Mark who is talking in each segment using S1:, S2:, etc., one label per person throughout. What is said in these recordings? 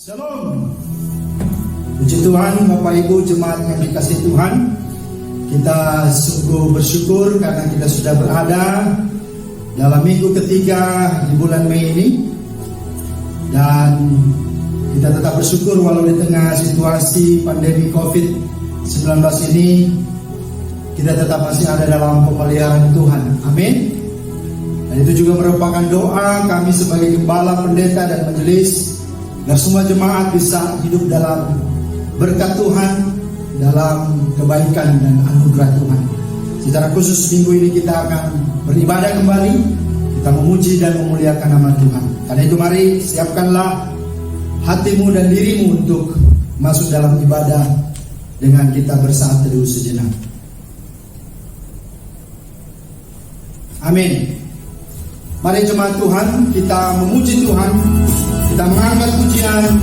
S1: Shalom. Puji Tuhan, Bapak Ibu jemaat yang dikasihi Tuhan. Kita sungguh bersyukur karena kita sudah berada dalam minggu ketiga di bulan Mei ini. Dan kita tetap bersyukur walau di tengah situasi pandemi COVID-19 ini, kita tetap masih ada dalam pemeliharaan Tuhan. Amin. Dan itu juga merupakan doa kami sebagai gembala, pendeta, dan majelis, agar semua jemaat bisa hidup dalam berkat Tuhan, dalam kebaikan dan anugerah Tuhan. Secara khusus minggu ini kita akan beribadah kembali, kita memuji dan memuliakan nama Tuhan. Karena itu mari siapkanlah hatimu dan dirimu untuk masuk dalam ibadah dengan kita bersaat teduh sejenak. Amin. Mari jemaat Tuhan, kita memuji Tuhan, kita mengangkat pujian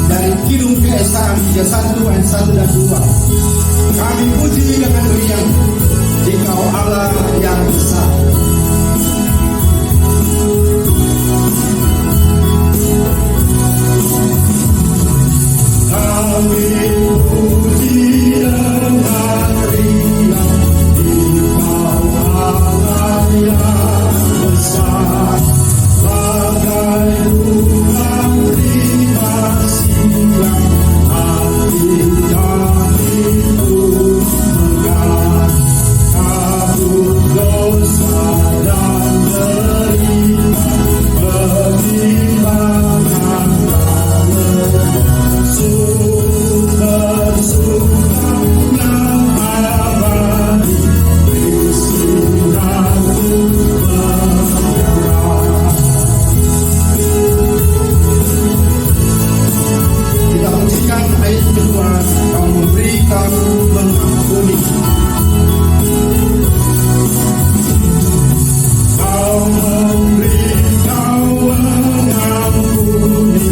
S1: dari Kidung Keesaan 31 ayat 1 dan 2. Kami puji dengan riang, Engkau Allah yang besar. Kami puji dengan riang, Engkau Allah yang besar. Bagai bunga kasih yang hati kami pun megang, kabur dosa dan derita, pertimbangan sumber yang abadi, kesinanmu ayat kedua, Kau memberikan mengampuni. Kau memberi, Kau mengampuni,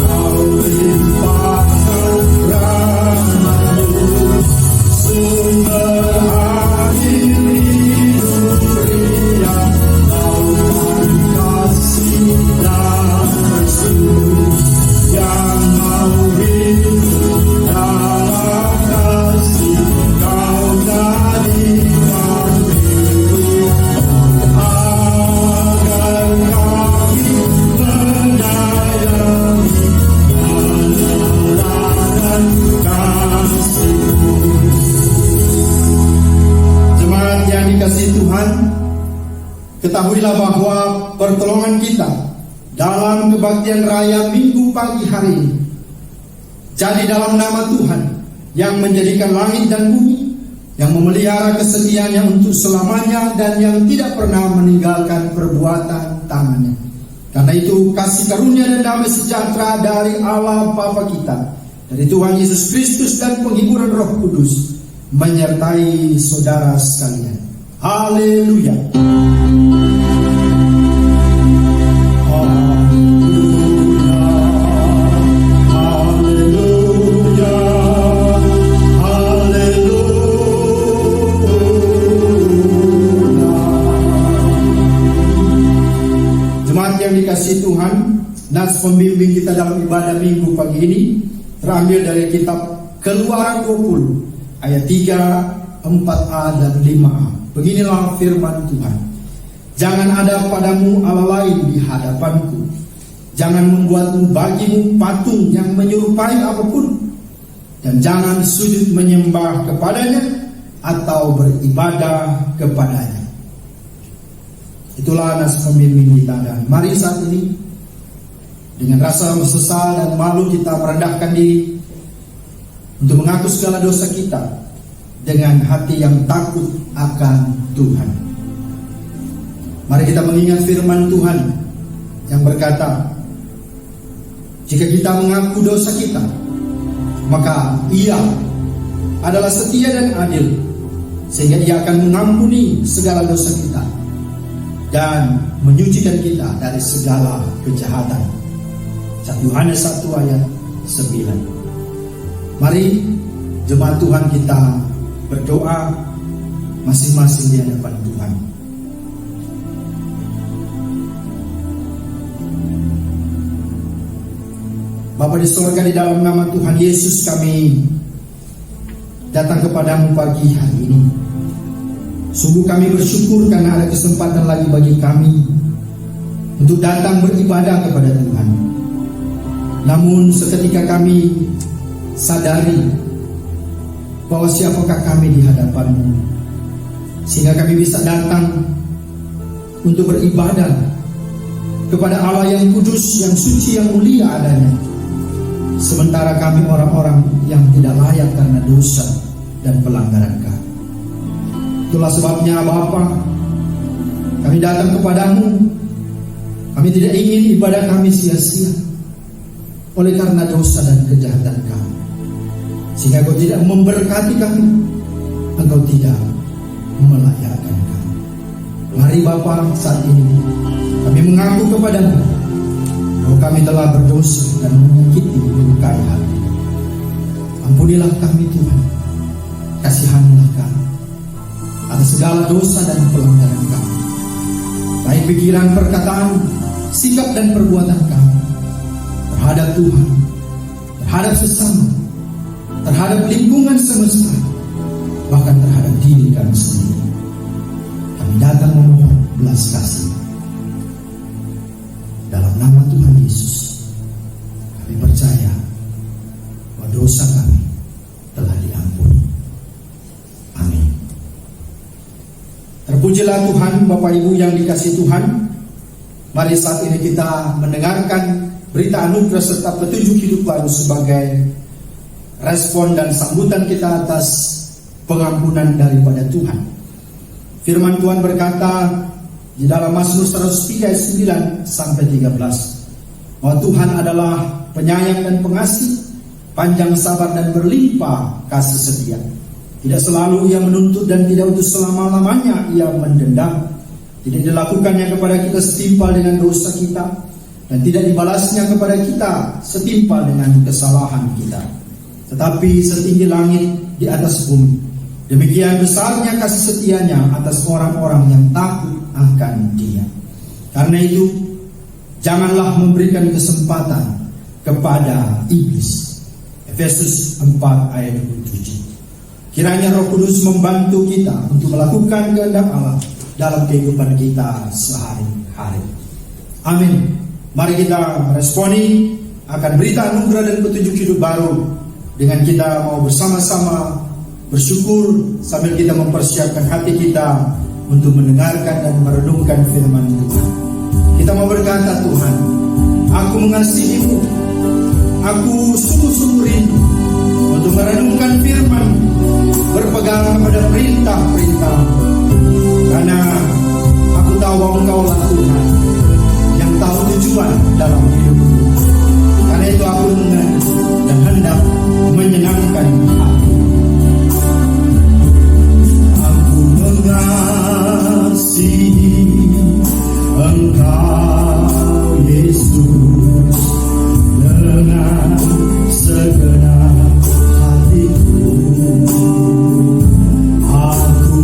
S1: Kau limpahkan rahmat-Mu, sumber air hidup riang, lautan kasih dan bersih, yang mau hidup dalam kasih, Kau jadikan hidup, agar kami menyayangi meneladani kasih-Mu. Jemaat yang dikasihi Tuhan, ketahuilah bahwa pertolongan kita dalam kebaktian raya minggu pagi hari ini jadi dalam nama Tuhan yang menjadikan langit dan bumi, yang memelihara kesetiaannya untuk selamanya, dan yang tidak pernah meninggalkan perbuatan tangannya. Karena itu kasih karunia dan damai sejahtera dari Allah Bapa kita, dari Tuhan Yesus Kristus, dan penghiburan Roh Kudus menyertai saudara sekalian. Haleluya. Dikasih Tuhan, nas pembimbing kita dalam ibadah minggu pagi ini terambil dari kitab Keluaran 20 ayat 3, 4a dan 5a. Beginilah firman Tuhan. Jangan ada padamu Allah lain di hadapanku. Jangan membuatmu bagimu patung yang menyerupai apapun, dan jangan sujud menyembah kepadanya atau beribadah kepadanya. Itulah nas pembimbing kita, dan mari saat ini dengan rasa sesal dan malu kita merendahkan diri untuk mengaku segala dosa kita dengan hati yang takut akan Tuhan. Mari kita mengingat firman Tuhan yang berkata, jika kita mengaku dosa kita, maka Ia adalah setia dan adil, sehingga Ia akan mengampuni segala dosa kita dan menyucikan kita dari segala kejahatan. 1 Yohanes 1 ayat 9. Mari jemaat Tuhan kita berdoa masing-masing di hadapan Tuhan. Bapa di surga, di dalam nama Tuhan Yesus kami datang kepadamu pagi hari ini. Sungguh kami bersyukur karena ada kesempatan lagi bagi kami untuk datang beribadah kepada Tuhan. Namun seketika kami sadari bahwa siapakah kami di hadapan-Mu, sehingga kami bisa datang untuk beribadah kepada Allah yang kudus, yang suci, yang mulia adanya. Sementara kami orang-orang yang tidak layak karena dosa dan pelanggaran kami. Itulah sebabnya Bapa, kami datang kepadamu. Kami tidak ingin ibadah kami sia-sia oleh karena dosa dan kejahatan kami, sehingga Kau tidak memberkati kami, Engkau tidak melayakkan kami. Mari Bapa, saat ini kami mengaku kepadamu bahwa kami telah berdosa dan menyakiti melukai hati. Ampunilah kami Tuhan, kasihanilah kami atas segala dosa dan pelanggaran kami, baik pikiran, perkataan, sikap dan perbuatan kami terhadap Tuhan, terhadap sesama, terhadap lingkungan semesta, bahkan terhadap diri kami sendiri. Kami datang memohon belas kasih. Dalam nama Tuhan Yesus, kami percaya bahwa dosa kami telah diampuni. Amin. Terpujilah Tuhan, Bapak Ibu yang dikasihi Tuhan. Mari saat ini kita mendengarkan berita anugerah serta petunjuk hidup baru sebagai respon dan sambutan kita atas pengampunan daripada Tuhan. Firman Tuhan berkata di dalam Mazmur 103 ayat 9 sampai 13, bahwa Tuhan adalah penyayang dan pengasih, panjang sabar dan berlimpah kasih setia. Tidak selalu Ia menuntut dan tidak untuk selama-lamanya Ia mendendam. Tidak dilakukannya kepada kita setimpal dengan dosa kita, dan tidak dibalasnya kepada kita setimpal dengan kesalahan kita. Tetapi setinggi langit di atas bumi, demikian besarnya kasih setianya atas orang-orang yang takut akan Dia. Karena itu, janganlah memberikan kesempatan kepada iblis. Efesus 4 ayat 27. Kiranya Roh Kudus membantu kita untuk melakukan kehendak Allah dalam kehidupan kita sehari-hari. Amin. Mari kita responi akan berita anugerah dan petunjuk hidup baru dengan kita mau bersama-sama bersyukur sambil kita mempersiapkan hati kita untuk mendengarkan dan merenungkan firman Tuhan. Kita mau berkata, Tuhan, aku mengasihi-Mu. Aku sungguh-sungguh rindu untuk merenungkan firman, berpegang kepada perintah-perintah. Karena aku tahu Engkau-lah Tuhan yang tahu tujuan dalam hidupku. Karena itu aku mengerti dan hendak menyenangkan hati. Aku mengasihi Engkau Yesus dengan segenap hatiku. Aku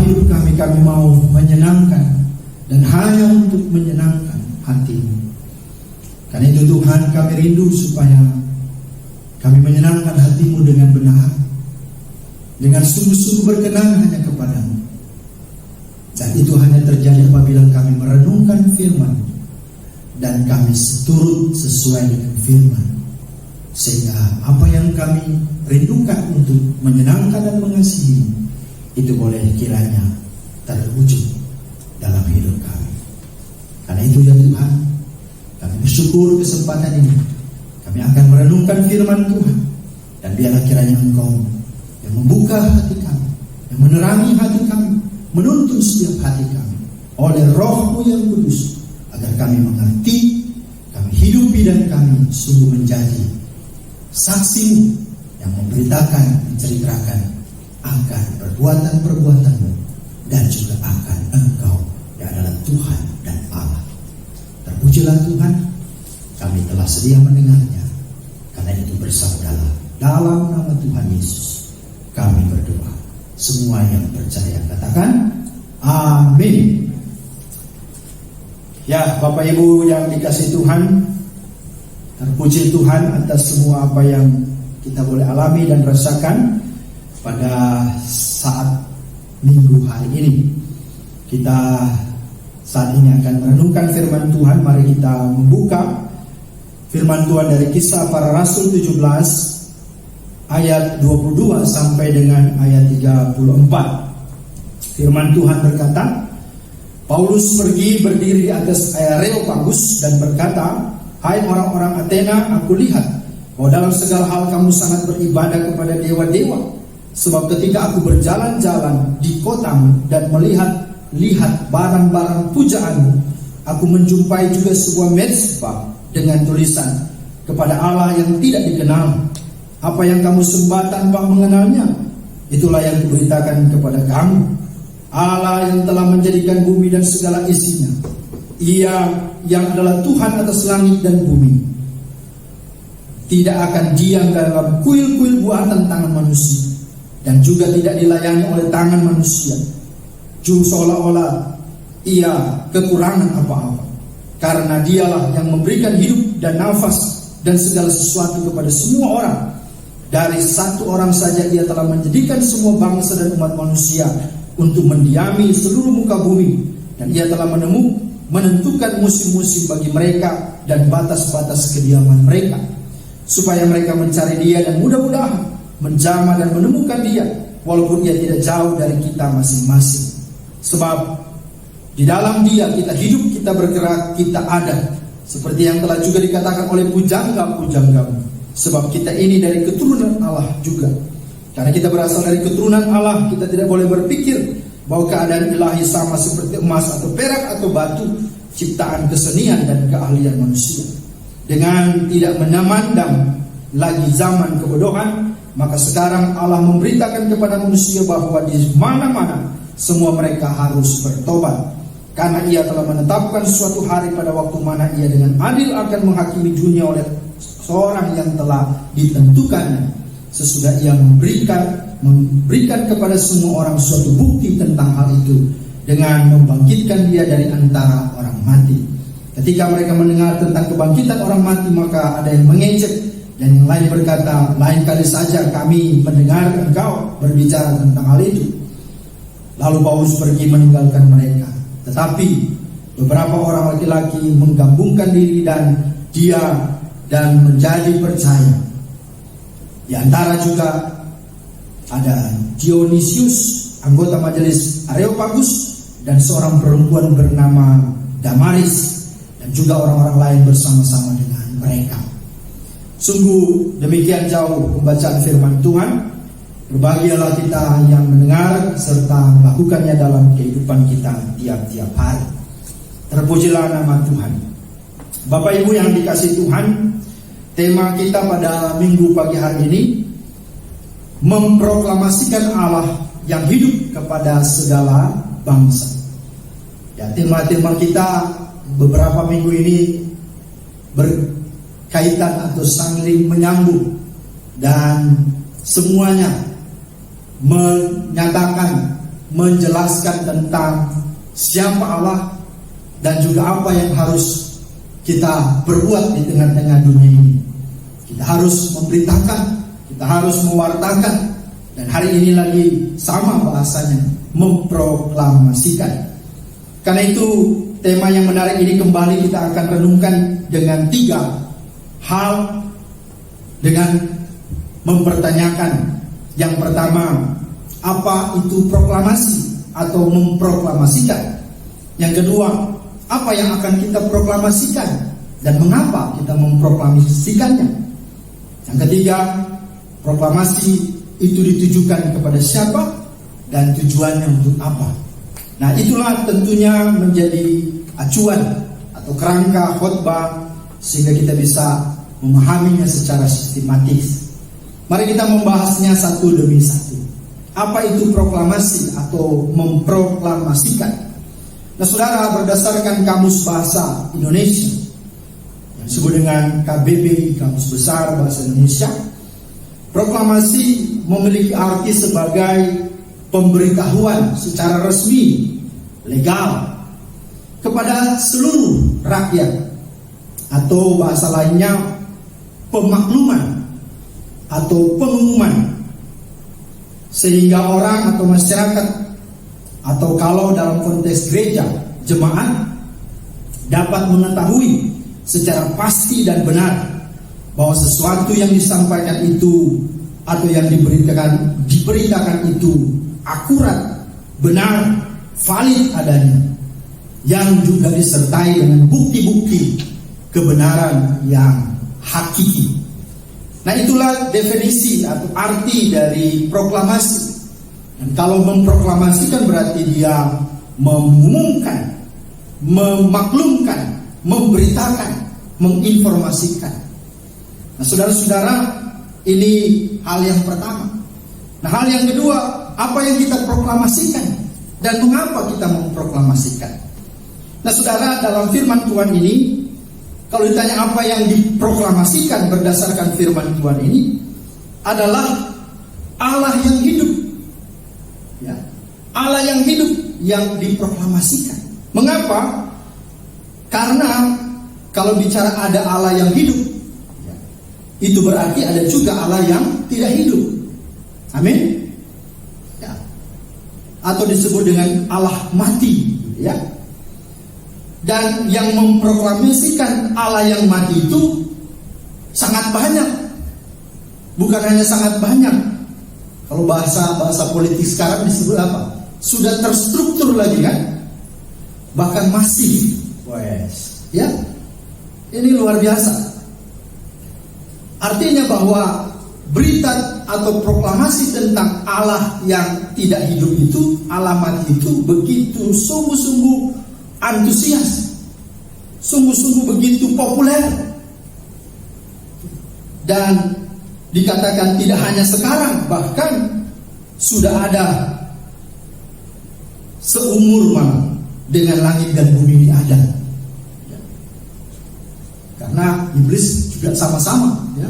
S1: hidup kami, kami mau menyenangkan dan hanya untuk menyenangkan hati-Mu. Karena itu Tuhan, kami rindu supaya kami menyenangkan hati-Mu dengan benar, dengan sungguh-sungguh berkenan hanya kepada-Mu. Dan itu hanya terjadi apabila kami merenungkan firman dan kami seturut sesuai dengan firman, sehingga apa yang kami rindukan untuk menyenangkan dan mengasihi itu boleh kiranya terwujud dalam hidup kami. Karena itu ya Tuhan, kami bersyukur kesempatan ini. Kami akan merenungkan firman Tuhan, dan biarlah kiranya Engkau yang membuka hati kami, yang menerangi hati kami, menuntun setiap hati kami oleh Roh-Mu yang kudus, agar kami mengerti, kami hidupi, dan kami sungguh menjadi saksi-Mu yang memberitakan, menceritakan akan perbuatan-perbuatan-Mu dan juga akan Engkau yang adalah Tuhan dan Allah. Terpujilah Tuhan, kami telah sedia mendengarnya. Karena itu bersabdalah, dalam nama Tuhan Yesus kami berdoa. Semua yang percaya katakan amin. Ya, Bapak Ibu yang dikasihi Tuhan, terpuji Tuhan atas semua apa yang kita boleh alami dan rasakan pada saat minggu hari ini. Kita saat ini akan merenungkan firman Tuhan. Mari kita membuka firman Tuhan dari Kisah Para Rasul 17 ayat 22 sampai dengan ayat 34. Firman Tuhan berkata, Paulus pergi berdiri di atas Areopagus dan berkata, hai orang-orang Athena, aku lihat bahwa dalam segala hal kamu sangat beribadah kepada dewa-dewa. Sebab ketika aku berjalan-jalan di kotamu dan melihat barang-barang pujaanmu, aku menjumpai juga sebuah mezbah dengan tulisan, kepada Allah yang tidak dikenal. Apa yang kamu sembah tanpa mengenalnya, itulah yang kuberitakan kepada kamu. Allah yang telah menjadikan bumi dan segala isinya, Ia yang adalah Tuhan atas langit dan bumi, tidak akan diam dalam kuil-kuil buatan tangan manusia, dan juga tidak dilayani oleh tangan manusia, seolah-olah Ia kekurangan apa-apa. Karena Dialah yang memberikan hidup dan nafas dan segala sesuatu kepada semua orang. Dari satu orang saja Ia telah menjadikan semua bangsa dan umat manusia untuk mendiami seluruh muka bumi. Dan Ia telah menentukan musim-musim bagi mereka dan batas-batas kediaman mereka, supaya mereka mencari Dia dan mudah-mudahan menjamah dan menemukan Dia, walaupun Ia tidak jauh dari kita masing-masing. Sebab di dalam Dia kita hidup, kita bergerak, kita ada, seperti yang telah juga dikatakan oleh pujangga-pujanggamu. Sebab kita ini dari keturunan Allah juga. Karena kita berasal dari keturunan Allah, kita tidak boleh berpikir bahwa keadaan ilahi sama seperti emas atau perak atau batu, ciptaan kesenian dan keahlian manusia. Dengan tidak memandang lagi zaman kebodohan, maka sekarang Allah memberitakan kepada manusia bahwa di mana-mana semua mereka harus bertobat. Karena Ia telah menetapkan suatu hari pada waktu mana Ia dengan adil akan menghakimi dunia oleh seorang yang telah ditentukannya, sesudah Ia memberikan kepada semua orang suatu bukti tentang hal itu, dengan membangkitkan Dia dari antara orang mati. Ketika mereka mendengar tentang kebangkitan orang mati, maka ada yang mengejek, dan yang lain berkata, lain kali saja kami mendengar engkau berbicara tentang hal itu. Lalu Paulus pergi meninggalkan mereka. Tetapi beberapa orang laki-laki menggabungkan diri dan menjadi percaya. Di antara juga ada Dionysius, anggota majelis Areopagus, dan seorang perempuan bernama Damaris, dan juga orang-orang lain bersama-sama dengan mereka. Sungguh demikian jauh pembacaan firman Tuhan. Berbahagialah kita yang mendengar serta melakukannya dalam kehidupan kita tiap-tiap hari. Terpujilah nama Tuhan. Bapak Ibu yang dikasihi Tuhan, tema kita pada minggu pagi hari ini, memproklamasikan Allah yang hidup kepada segala bangsa. Ya, tema-tema kita beberapa minggu ini berkaitan atau saling menyambung, dan semuanya menyatakan, menjelaskan tentang siapa Allah dan juga apa yang harus kita perbuat di tengah-tengah dunia ini. Kita harus memberitakan, kita harus mewartakan, dan hari ini lagi sama bahasanya, memproklamasikan. Karena itu tema yang menarik ini kembali kita akan renungkan dengan 3 hal dengan mempertanyakan. Yang pertama, apa itu proklamasi atau memproklamasikan? Yang kedua, apa yang akan kita proklamasikan dan mengapa kita memproklamasikannya? Yang ketiga, proklamasi itu ditujukan kepada siapa dan tujuannya untuk apa? Nah, itulah tentunya menjadi acuan atau kerangka khotbah sehingga kita bisa memahaminya secara sistematis. Mari kita membahasnya satu demi satu. Apa itu proklamasi atau memproklamasikan? Nah, saudara, berdasarkan Kamus Bahasa Indonesia yang disebut dengan KBBI, Kamus Besar Bahasa Indonesia, proklamasi memiliki arti sebagai pemberitahuan secara resmi, legal kepada seluruh rakyat, atau bahasa lainnya pemakluman atau pengumuman, sehingga orang atau masyarakat, atau kalau dalam konteks gereja, jemaat dapat mengetahui secara pasti dan benar bahwa sesuatu yang disampaikan itu atau yang diberitakan itu akurat, benar, valid adanya, yang juga disertai dengan bukti-bukti kebenaran yang hakiki. Nah, itulah definisi atau arti dari proklamasi. Dan kalau memproklamasikan berarti dia mengumumkan, memaklumkan, memberitakan, menginformasikan. Nah, saudara-saudara, ini hal yang pertama. Nah, hal yang kedua, apa yang kita proklamasikan dan mengapa kita memproklamasikan? Nah, saudara, dalam firman Tuhan ini, kalau ditanya apa yang diproklamasikan berdasarkan firman Tuhan ini, adalah Allah yang hidup. Ya, Allah yang hidup yang diproklamasikan. Mengapa? Karena kalau bicara ada Allah yang hidup, ya, itu berarti ada juga Allah yang tidak hidup. Amin. Ya. Atau disebut dengan Allah mati, ya. Dan yang memproklamasikan Allah yang mati itu sangat banyak. Bukan hanya sangat banyak. Kalau bahasa politik sekarang disebut apa? Sudah terstruktur lagi kan? Bahkan masif. Wes, ya. Ini luar biasa. Artinya bahwa berita atau proklamasi tentang Allah yang tidak hidup itu, Allah mati itu begitu sungguh-sungguh antusias, sungguh-sungguh begitu populer, dan dikatakan tidak hanya sekarang, bahkan sudah ada seumur malam dengan langit dan bumi ini ada. Karena iblis juga sama-sama, ya,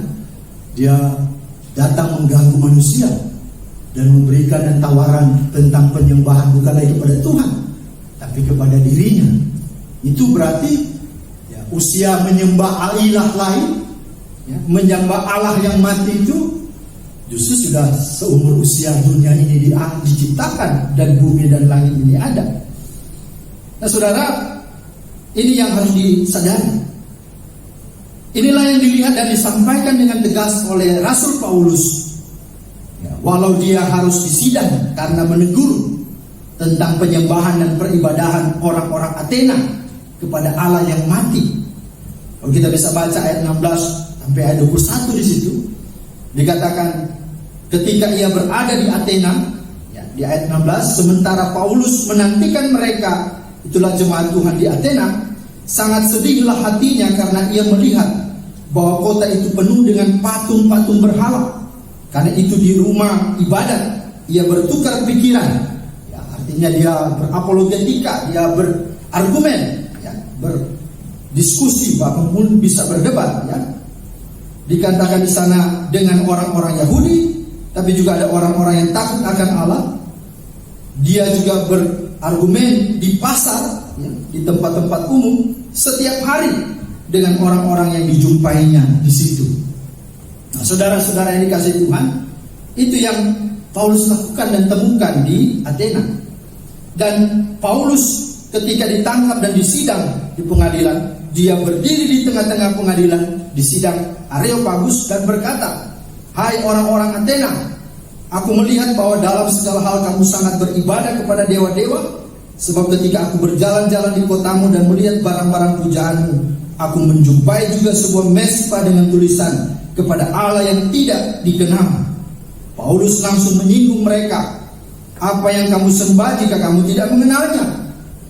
S1: dia datang mengganggu manusia dan memberikan tawaran tentang penyembahan bukan lagi kepada Tuhan, tapi kepada dirinya. Itu berarti ya, usia menyembah ilah lain, ya, menyembah Allah yang mati itu justru sudah seumur usia dunia ini diciptakan dan bumi dan langit ini ada. Nah, saudara, ini yang harus disadari. Inilah yang dilihat dan disampaikan dengan tegas oleh Rasul Paulus, ya, walau dia harus disidang karena menegur tentang penyembahan dan peribadahan orang-orang Athena kepada Allah yang mati. Kalau kita bisa baca ayat 16 sampai ayat 21 di situ, dikatakan ketika ia berada di Athena, ya, di ayat 16, sementara Paulus menantikan mereka, itulah jemaat Tuhan di Athena, sangat sedihlah hatinya karena ia melihat bahwa kota itu penuh dengan patung-patung berhala. Karena itu di rumah ibadat ia bertukar pikiran. Artinya dia berapologetika, dia berargumen, ya, berdiskusi, bahkan bisa berdebat, ya. Dikatakan di sana dengan orang-orang Yahudi, tapi juga ada orang-orang yang takut akan Allah. Dia juga berargumen di pasar, ya, di tempat-tempat umum setiap hari dengan orang-orang yang dijumpainya di situ. Nah, saudara-saudara yang dikasihi Tuhan, itu yang Paulus lakukan dan temukan di Athena. Dan Paulus ketika ditangkap dan disidang di pengadilan, dia berdiri di tengah-tengah pengadilan di sidang Areopagus dan berkata, "Hai orang-orang Athena, aku melihat bahwa dalam segala hal kamu sangat beribadah kepada dewa-dewa. Sebab ketika aku berjalan-jalan di kotamu dan melihat barang-barang pujaanmu, aku menjumpai juga sebuah mesbah dengan tulisan kepada Allah yang tidak dikenal." Paulus langsung menyinggung mereka. "Apa yang kamu sembah jika kamu tidak mengenalnya?"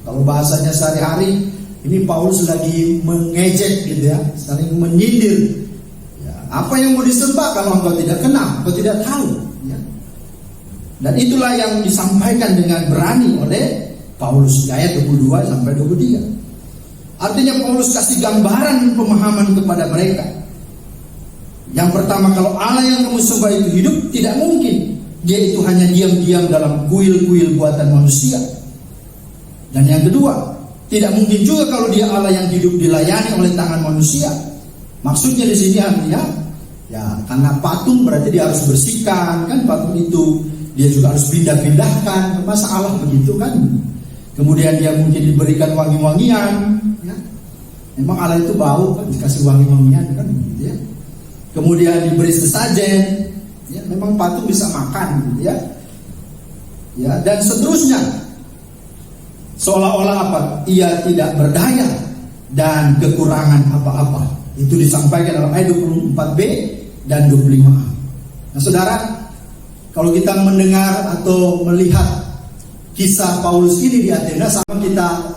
S1: Kalau bahasanya sehari-hari, ini Paulus lagi mengejek gitu ya, saling menyindir. Ya, apa yang mau disembah kalau engkau tidak kenal, engkau tidak tahu. Ya. Dan itulah yang disampaikan dengan berani oleh Paulus di ayat 22 sampai 23. Artinya Paulus kasih gambaran pemahaman kepada mereka. Yang pertama, kalau Allah yang kamu sembah itu hidup, tidak mungkin dia itu hanya diam-diam dalam kuil-kuil buatan manusia. Dan yang kedua, tidak mungkin juga kalau dia Allah yang hidup dilayani oleh tangan manusia. Maksudnya di sini artinya, ya karena patung berarti dia harus bersihkan, kan patung itu dia juga harus pindah-pindahkan. Masa Allah begitu kan? Kemudian dia mungkin diberikan wangi-wangian, ya. Memang Allah itu bau kan, dikasih wangi-wangian kan, gitu ya. Kemudian diberi sesajen, ya, memang patung bisa makan, gitu ya. Ya, dan seterusnya. Seolah-olah apa? Ia tidak berdaya dan kekurangan apa-apa. Itu disampaikan dalam ayat 24b dan 25a. Nah, saudara, kalau kita mendengar atau melihat kisah Paulus ini di Athena, sama kita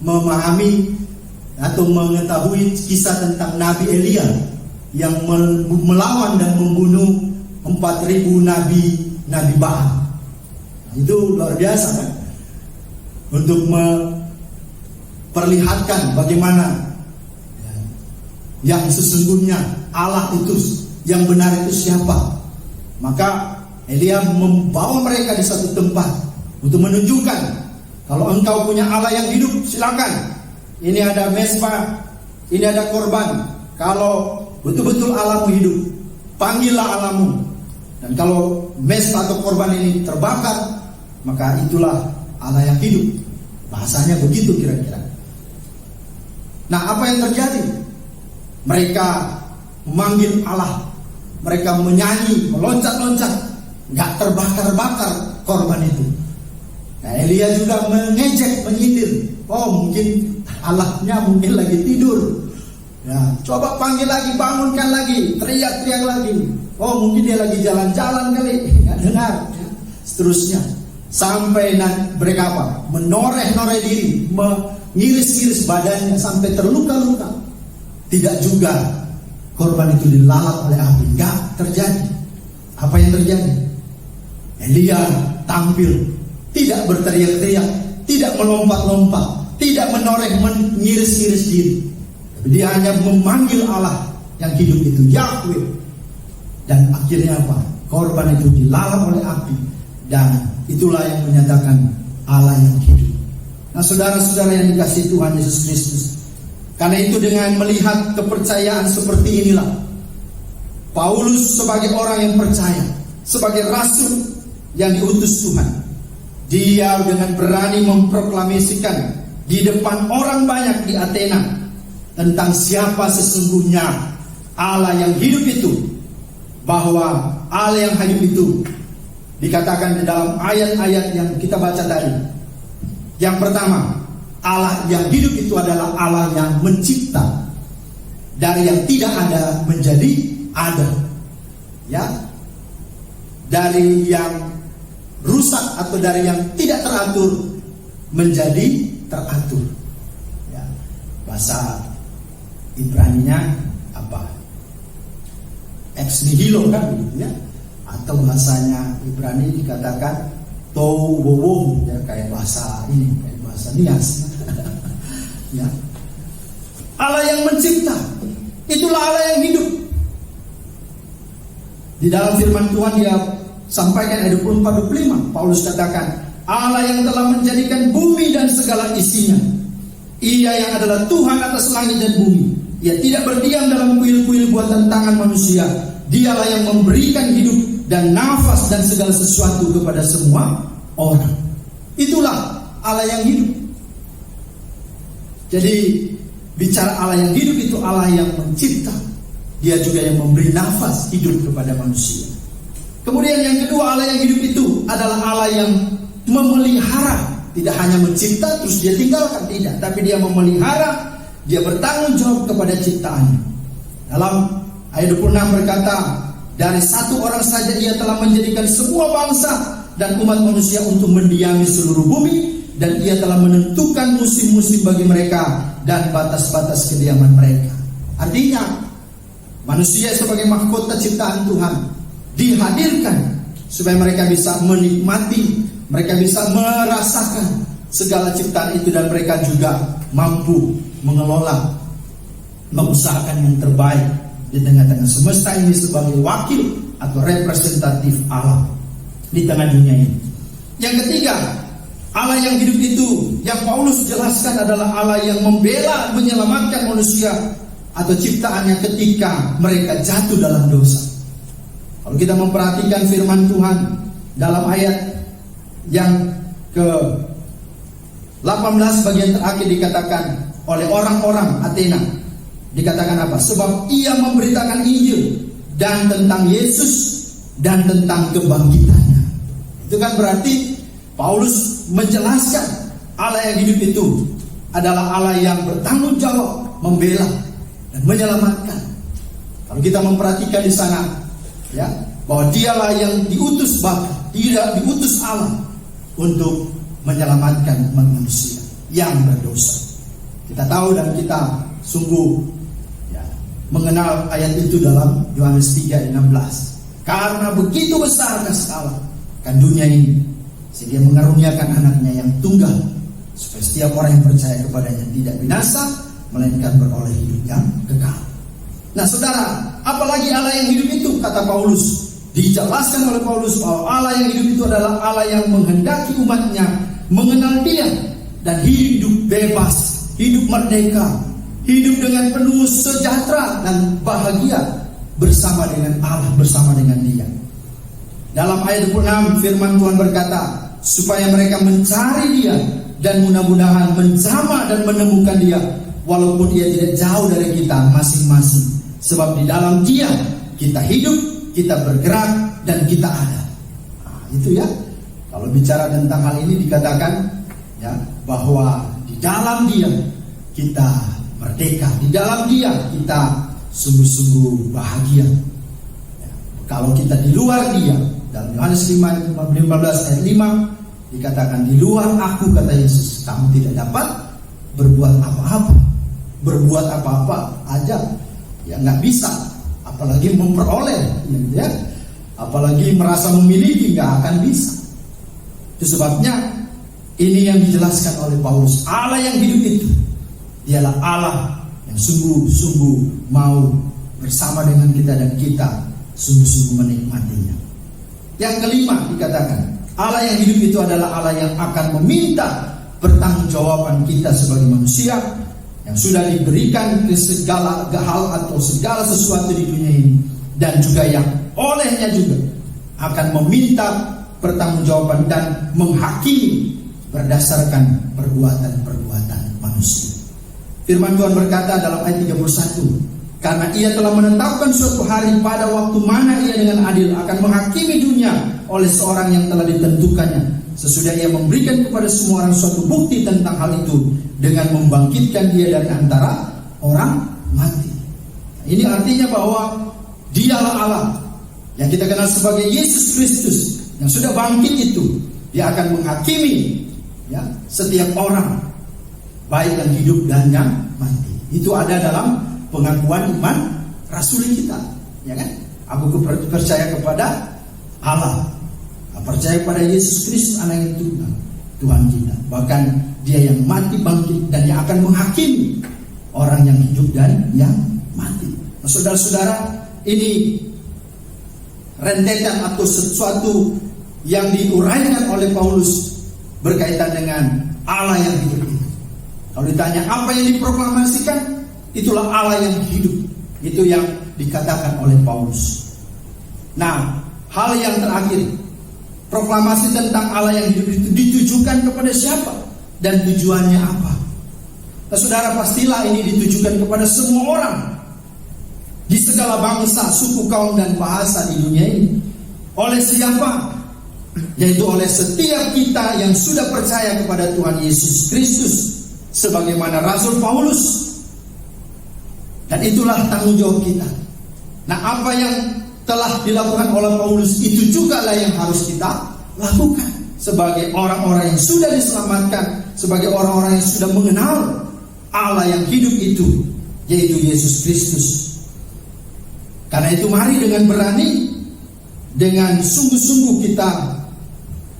S1: memahami atau mengetahui kisah tentang Nabi Elia yang melawan dan membunuh 4.000 nabi Baal. Nah, itu luar biasa kan? Untuk memperlihatkan bagaimana yang sesungguhnya Allah itu, yang benar itu siapa. Maka Elia membawa mereka di satu tempat untuk menunjukkan, kalau engkau punya Allah yang hidup, silakan. Ini ada mesbah, ini ada korban. Kalau betul-betul Allahmu hidup, panggillah Allahmu. Dan kalau mesbah atau korban ini terbakar, maka itulah Allah yang hidup. Bahasanya begitu kira-kira. Nah, apa yang terjadi? Mereka memanggil Allah, mereka menyanyi, meloncat-loncat, gak terbakar-bakar korban itu. Nah, Elia juga mengejek, menyindir. Oh, mungkin Allahnya mungkin lagi tidur. Ya, coba panggil lagi, bangunkan lagi, teriak-teriak lagi. Oh, mungkin dia lagi jalan-jalan kali, gak dengar. Ya, seterusnya. Sampai mereka apa? Menoreh-noreh diri, mengiris-iris badannya sampai terluka-luka. Tidak juga korban itu dilalap oleh api. Enggak terjadi. Apa yang terjadi? Elia tampil, tidak berteriak-teriak, tidak melompat-lompat, tidak menoreh, mengiris-iris diri. Dia hanya memanggil Allah yang hidup itu, Yahweh. Dan akhirnya apa? Korban itu dilalap oleh api. Dan itulah yang menyatakan Allah yang hidup. Nah, saudara-saudara yang dikasihi Tuhan Yesus Kristus, karena itu dengan melihat kepercayaan seperti inilah, Paulus sebagai orang yang percaya, sebagai rasul yang diutus Tuhan, dia dengan berani memproklamasikan di depan orang banyak di Athena tentang siapa sesungguhnya Allah yang hidup itu. Bahwa Allah yang hidup itu dikatakan di dalam ayat-ayat yang kita baca tadi. Yang pertama, Allah yang hidup itu adalah Allah yang mencipta. Dari yang tidak ada menjadi ada. Ya. Dari yang rusak atau dari yang tidak teratur menjadi teratur. Ya. Bahasa Ibraninya apa? Ex nihilo kan begitu ya. Atau bahasanya Ibrani dikatakan tohu bohu, ya, kayak bahasa ini, kayak bahasa Nias. Ya. Allah yang mencipta, itulah Allah yang hidup. Di dalam firman Tuhan dia sampaikan ayat 24-25, Paulus katakan, Allah yang telah menjadikan bumi dan segala isinya. Ia yang adalah Tuhan atas langit dan bumi. Ia tidak berdiam dalam kuil-kuil buatan tangan manusia. Dialah yang memberikan hidup dan nafas dan segala sesuatu kepada semua orang. Itulah Allah yang hidup. Jadi bicara Allah yang hidup itu Allah yang mencipta. Dia juga yang memberi nafas hidup kepada manusia. Kemudian yang kedua, Allah yang hidup itu adalah Allah yang memelihara. Tidak hanya mencipta terus dia tinggalkan, tidak, tapi dia memelihara, dia bertanggung jawab kepada ciptaannya. Dalam ayat 26 berkata, dari satu orang saja ia telah menjadikan semua bangsa dan umat manusia untuk mendiami seluruh bumi, dan ia telah menentukan musim-musim bagi mereka dan batas-batas kediaman mereka. Artinya manusia sebagai mahkota ciptaan Tuhan dihadirkan supaya mereka bisa menikmati, mereka bisa merasakan segala ciptaan itu, dan mereka juga mampu mengelola, mengusahakan yang terbaik di tengah-tengah semesta ini sebagai wakil atau representatif Allah di tengah dunia ini. Yang ketiga, Allah yang hidup itu yang Paulus jelaskan adalah Allah yang membela, menyelamatkan manusia atau ciptaannya ketika mereka jatuh dalam dosa. Kalau kita memperhatikan firman Tuhan dalam ayat yang ke-18 bagian terakhir dikatakan oleh orang-orang Athena, dikatakan apa? Sebab ia memberitakan Injil dan tentang Yesus dan tentang kebangkitannya. Itu kan berarti Paulus menjelaskan Allah yang hidup itu adalah Allah yang bertanggung jawab, membela dan menyelamatkan. Kalau kita memperhatikan di sana, ya, bahwa dialah yang diutus Bapa, tidak diutus Allah untuk menyelamatkan manusia yang berdosa. Kita tahu dan kita sungguh mengenal ayat itu dalam Yohanes 3:16. Karena begitu besar kasih Allah kan dunia ini, sehingga mengaruniakan anaknya yang tunggal, supaya setiap orang yang percaya kepadanya tidak binasa, melainkan beroleh hidup yang kekal. Nah saudara, apalagi Allah yang hidup itu, kata Paulus, dijelaskan oleh Paulus bahwa Allah yang hidup itu adalah Allah yang menghendaki umatnya mengenal Dia dan hidup bebas, hidup merdeka, hidup dengan penuh sejahtera dan bahagia bersama dengan Allah, bersama dengan Dia. Dalam ayat 26 firman Tuhan berkata, supaya mereka mencari Dia dan mudah-mudahan menjamah dan menemukan Dia, walaupun Dia tidak jauh dari kita masing-masing. Sebab di dalam Dia kita hidup, kita bergerak, dan kita ada. Nah, itu ya. Kalau bicara tentang hal ini dikatakan ya bahwa di dalam Dia kita merdeka, di dalam Dia kita sungguh-sungguh bahagia. Ya, kalau kita di luar Dia, dalam Yohanes 15 ayat 5 dikatakan, di luar aku, kata Yesus, kamu tidak dapat berbuat apa-apa. Berbuat apa-apa aja ya nggak bisa, apalagi memperoleh, ya, apalagi merasa memiliki, nggak akan bisa. Itu sebabnya ini yang dijelaskan oleh Paulus, Allah yang hidup itu dialah Allah yang sungguh-sungguh mau bersama dengan kita, dan kita sungguh-sungguh menikmatinya. Yang kelima dikatakan, Allah yang hidup itu adalah Allah yang akan meminta pertanggungjawaban kita sebagai manusia yang sudah diberikan ke segala hal atau segala sesuatu di dunia ini, dan juga yang olehnya juga akan meminta pertanggungjawaban dan menghakimi berdasarkan perbuatan-perbuatan manusia. Firman Tuhan berkata dalam ayat 31, karena Ia telah menetapkan suatu hari pada waktu mana Ia dengan adil akan menghakimi dunia oleh seorang yang telah ditentukannya, sesudah Ia memberikan kepada semua orang suatu bukti tentang hal itu dengan membangkitkan Dia dari antara orang mati. Ini artinya bahwa Dialah Allah yang kita kenal sebagai Yesus Kristus yang sudah bangkit itu. Dia akan menghakimi ya setiap orang, baik yang hidup dan yang mati. Itu ada dalam pengakuan iman rasuli kita, ya kan? Aku percaya kepada Allah, percaya pada Yesus Kristus anak yang tunggal, Tuhan kita. Bahkan Dia yang mati bangkit, dan Dia akan menghakimi orang yang hidup dan yang mati. Nah, saudara-saudara, ini rentetan atau sesuatu yang diuraikan oleh Paulus berkaitan dengan Allah yang hidup itu. Kalau ditanya apa yang diproklamasikan, itulah Allah yang hidup. Itu yang dikatakan oleh Paulus. Nah, hal yang terakhir, proklamasi tentang Allah yang hidup itu ditujukan kepada siapa dan tujuannya apa? Nah, saudara, pastilah ini ditujukan kepada semua orang di segala bangsa, suku, kaum, dan bahasa di dunia ini. Oleh siapa? Yaitu oleh setiap kita yang sudah percaya kepada Tuhan Yesus Kristus, sebagaimana Rasul Paulus. Dan itulah tanggung jawab kita. Nah, apa yang telah dilakukan oleh Paulus itu juga lah yang harus kita lakukan sebagai orang-orang yang sudah diselamatkan, sebagai orang-orang yang sudah mengenal Allah yang hidup itu, yaitu Yesus Kristus. Karena itu mari dengan berani, dengan sungguh-sungguh kita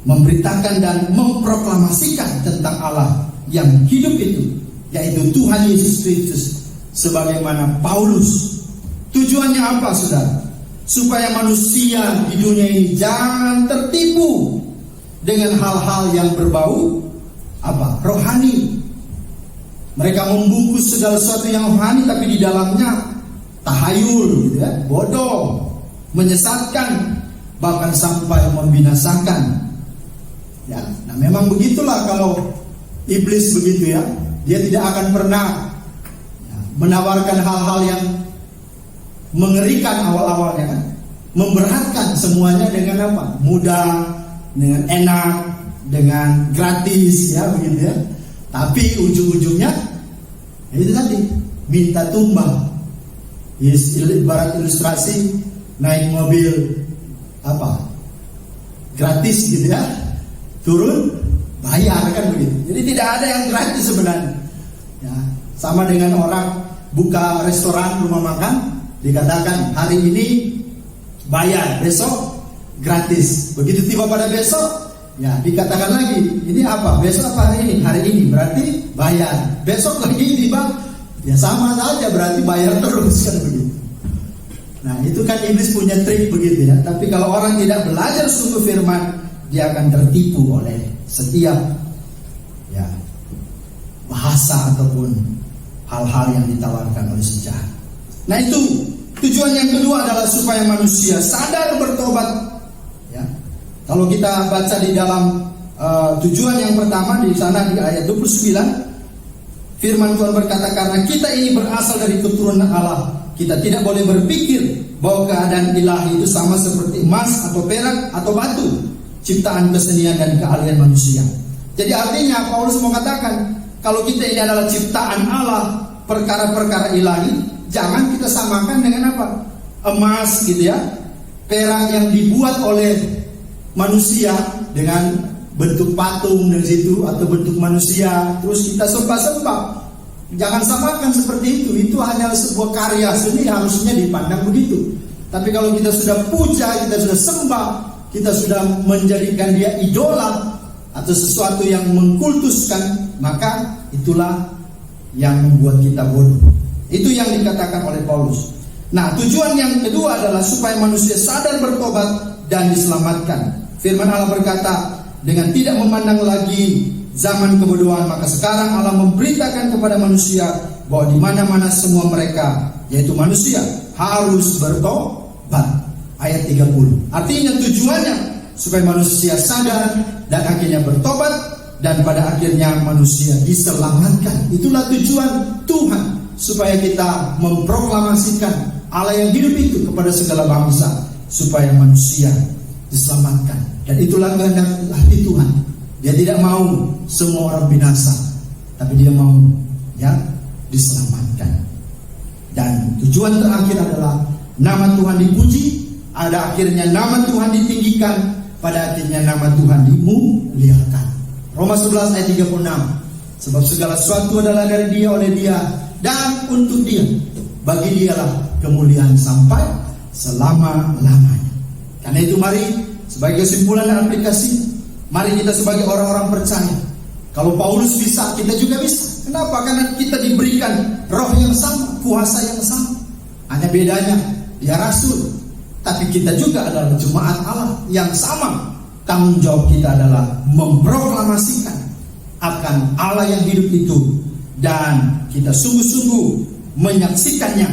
S1: memberitakan dan memproklamasikan tentang Allah yang hidup itu, yaitu Tuhan Yesus Kristus, sebagaimana Paulus. Tujuannya apa, saudara? Supaya manusia di dunia ini jangan tertipu dengan hal-hal yang berbau rohani. Mereka membungkus segala sesuatu yang rohani, tapi di dalamnya tahayul, gitu ya, bodoh, menyesatkan, bahkan sampai membinasakan. Ya, nah memang begitulah kalau iblis begitu ya, dia tidak akan pernah menawarkan hal-hal yang mengerikan awal-awalnya kan, memberatkan semuanya dengan apa? Mudah, dengan enak, dengan gratis, ya begitu ya. Tapi ujung-ujungnya itu tadi, minta tumbang. Ibarat ilustrasi naik mobil gratis gitu ya, turun bayar kan begitu. Jadi tidak ada yang gratis sebenarnya. Ya, sama dengan orang buka restoran, rumah makan, dikatakan hari ini bayar, besok gratis. Begitu tiba pada besok, ya dikatakan lagi, ini apa? Besok apa hari ini? Hari ini berarti bayar. Besok lagi tiba, ya sama saja berarti bayar terus kan begitu. Nah itu kan iblis punya trik begitu ya. Tapi kalau orang tidak belajar sungguh firman, dia akan tertipu oleh setiap ya bahasa ataupun hal-hal yang ditawarkan oleh sejahat. Nah itu tujuan yang kedua adalah supaya manusia sadar bertobat. Ya, kalau kita baca di dalam tujuan yang pertama di sana di ayat 29, firman Tuhan berkata, karena kita ini berasal dari keturunan Allah, kita tidak boleh berpikir bahwa keadaan ilahi itu sama seperti emas atau perak atau batu, ciptaan kesenian dan keahlian manusia. Jadi artinya Paulus mau katakan, kalau kita ini adalah ciptaan Allah, perkara-perkara ilahi, jangan kita samakan dengan apa? Emas gitu ya, perak yang dibuat oleh manusia dengan bentuk patung dari situ atau bentuk manusia, terus kita sembah-sembah. Jangan samakan seperti itu. Itu hanya sebuah karya seni, harusnya dipandang begitu. Tapi kalau kita sudah puja, kita sudah sembah, kita sudah menjadikan dia idola atau sesuatu yang mengkultuskan, maka itulah yang membuat kita bodoh. Itu yang dikatakan oleh Paulus. Nah, tujuan yang kedua adalah supaya manusia sadar bertobat dan diselamatkan. Firman Allah berkata, dengan tidak memandang lagi zaman kebodohan, maka sekarang Allah memberitakan kepada manusia bahwa di mana-mana semua mereka, yaitu manusia, harus bertobat. Ayat 30. Artinya tujuannya supaya manusia sadar dan akhirnya bertobat, dan pada akhirnya manusia diselamatkan. Itulah tujuan Tuhan, supaya kita memproklamasikan Allah yang hidup itu kepada segala bangsa, supaya manusia diselamatkan. Dan itulah kehendak hati Tuhan. Dia tidak mau semua orang binasa, tapi dia mau ya diselamatkan. Dan tujuan terakhir adalah nama Tuhan dipuji, ada akhirnya nama Tuhan ditinggikan, pada akhirnya nama Tuhan dimuliakan. Roma 11 ayat 36. Sebab segala sesuatu adalah dari Dia, oleh Dia, dan untuk Dia. Bagi Dialah kemuliaan sampai selama-lamanya. Karena itu mari sebagai kesimpulan dan aplikasi, mari kita sebagai orang-orang percaya, kalau Paulus bisa, kita juga bisa. Kenapa? Karena kita diberikan roh yang sama, kuasa yang sama. Hanya bedanya dia rasul, tapi kita juga adalah jemaat Allah yang sama. tanggung jawab kita adalah memproklamasikan akan Allah yang hidup itu, dan kita sungguh-sungguh menyaksikannya,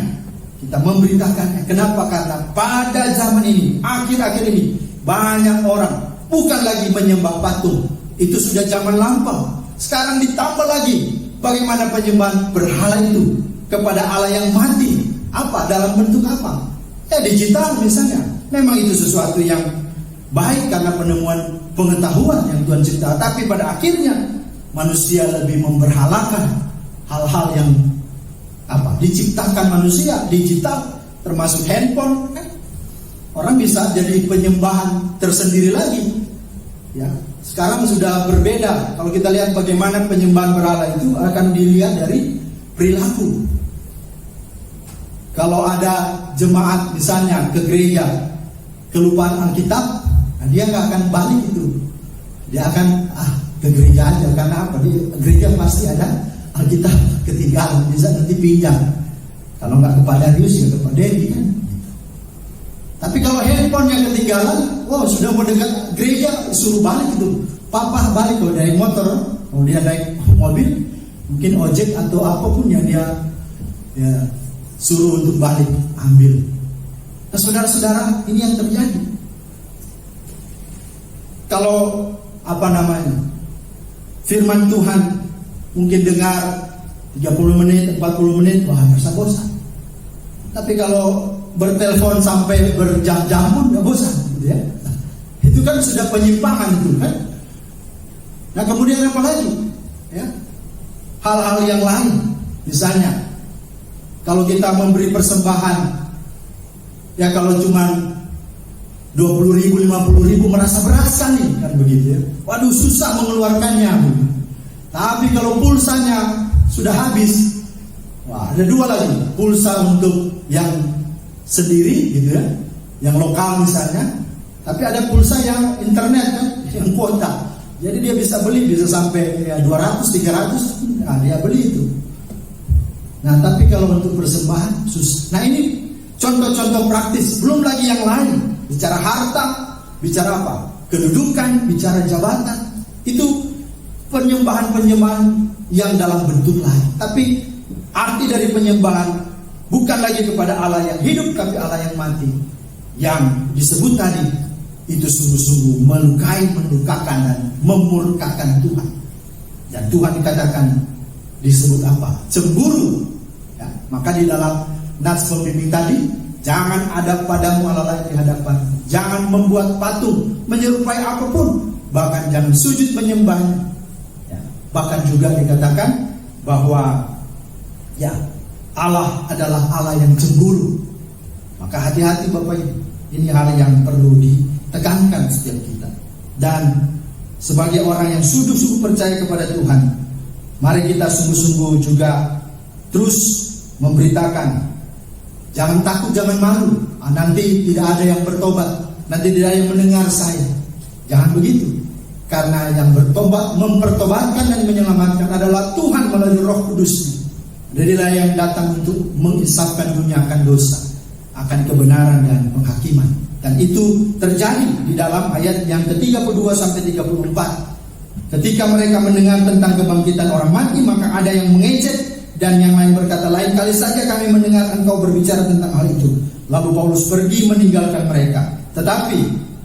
S1: kita memberitakannya. Kenapa? Karena pada zaman ini, akhir-akhir ini, banyak orang bukan lagi menyembah patung. Itu sudah zaman lampau. Sekarang ditambah lagi bagaimana penyembahan berhala itu kepada Allah yang mati. Apa? Dalam bentuk apa? Digital misalnya. Memang itu sesuatu yang baik karena penemuan pengetahuan yang Tuhan cipta. Tapi pada akhirnya manusia lebih memberhalakan hal-hal yang diciptakan manusia, digital, termasuk handphone. Orang bisa jadi penyembahan tersendiri lagi. Ya, sekarang sudah berbeda. Kalau kita lihat bagaimana penyembahan berhala itu akan dilihat dari perilaku. Kalau ada jemaat misalnya ke gereja kelupaan Alkitab, dia nggak akan balik itu. Dia akan ke gereja aja. Karena apa? Di gereja pasti ada Alkitab ketinggalan, bisa nanti pinjam. Kalau nggak kepada Rius ya kepada Dewi kan. Tapi kalau handphone yang ketinggalan, sudah mau dekat gereja, suruh balik itu. Papa balik. Kalau dari motor, kalau dia naik mobil, mungkin ojek atau apapun yang dia suruh untuk balik, ambil. Nah, saudara-saudara, ini yang terjadi. Kalau firman Tuhan mungkin dengar 30 menit, 40 menit, merasa bosan. Tapi kalau bertelepon sampai berjam-jam pun nggak bosan, gitu ya. Itu kan sudah penyimpangan itu kan. Nah kemudian apa lagi? Ya, hal-hal yang lain, misalnya kalau kita memberi persembahan, ya kalau cuma 20.000, 50.000 merasa nih kan begitu ya. Waduh susah mengeluarkannya. Tapi kalau pulsanya sudah habis, ada dua lagi, pulsa untuk yang sendiri gitu ya, yang lokal misalnya, tapi ada pulsa yang internet kan, yang kuota. Jadi dia bisa beli, bisa sampai 200, 300, dia beli itu. Nah tapi kalau untuk persembahan susah. Nah ini contoh-contoh praktis, belum lagi yang lain. Bicara harta, bicara apa? Kedudukan, bicara jabatan. Itu penyembahan-penyembahan yang dalam bentuk lain. Tapi arti dari penyembahan bukan lagi kepada Allah yang hidup, tapi Allah yang mati. Yang disebut tadi itu sungguh-sungguh melukai, mendukakan dan memurkakan Tuhan. Dan Tuhan dikatakan disebut apa? Cemburu. Ya, maka di dalam nas pembimbing tadi, jangan ada padamu Allah lain di hadapan. Jangan membuat patung menyerupai apapun, bahkan jangan sujud menyembahnya. Ya, bahkan juga dikatakan bahwa Allah adalah Allah yang cemburu. Maka hati-hati Bapak Ibu. Ini hal yang perlu ditekankan setiap kita. Dan sebagai orang yang sungguh-sungguh percaya kepada Tuhan, mari kita sungguh-sungguh juga terus memberitakan. Jangan takut, jangan malu. Nanti tidak ada yang bertobat, nanti tidak ada yang mendengar saya. Jangan begitu. Karena yang bertobat, mempertobatkan dan menyelamatkan adalah Tuhan melalui Roh Kudus. Darilah yang datang untuk mengisapkan dunia akan dosa, akan kebenaran dan penghakiman. Dan itu terjadi di dalam ayat yang ke-32 sampai 34. Ketika mereka mendengar tentang kebangkitan orang mati, maka ada yang mengejek dan yang lain berkata, lain kali saja kami mendengar engkau berbicara tentang hal itu. Lalu Paulus pergi meninggalkan mereka. Tetapi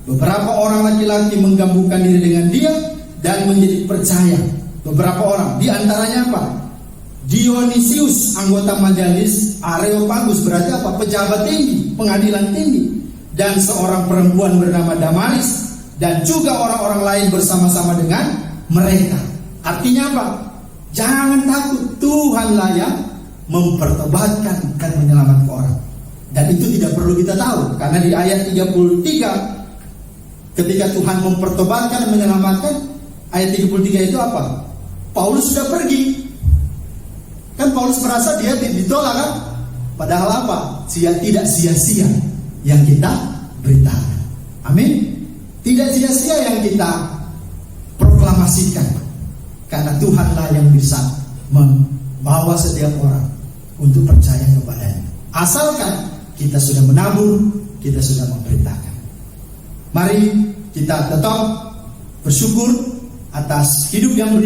S1: beberapa orang laki-laki menggabungkan diri dengan dia dan menjadi percaya. Beberapa orang, di antaranya apa? Dionysius, anggota majelis, Areopagus, berarti apa? Pejabat tinggi, pengadilan tinggi, dan seorang perempuan bernama Damaris, dan juga orang-orang lain bersama-sama dengan mereka. Artinya apa? Jangan takut, Tuhanlah yang mempertobatkan dan menyelamatkan orang. Dan itu tidak perlu kita tahu, karena di ayat 33 ketika Tuhan mempertobatkan dan menyelamatkan, ayat 33 itu apa? Paulus sudah pergi. Kan Paulus merasa dia ditolak kan? Padahal apa? Tidak sia-sia yang kita beritakan. Amin. Tidak sia-sia yang kita proklamasikan. Karena Tuhanlah yang bisa membawa setiap orang untuk percaya kepadanya. Asalkan kita sudah menabur, kita sudah memberitakan. Mari kita tetap bersyukur atas hidup yang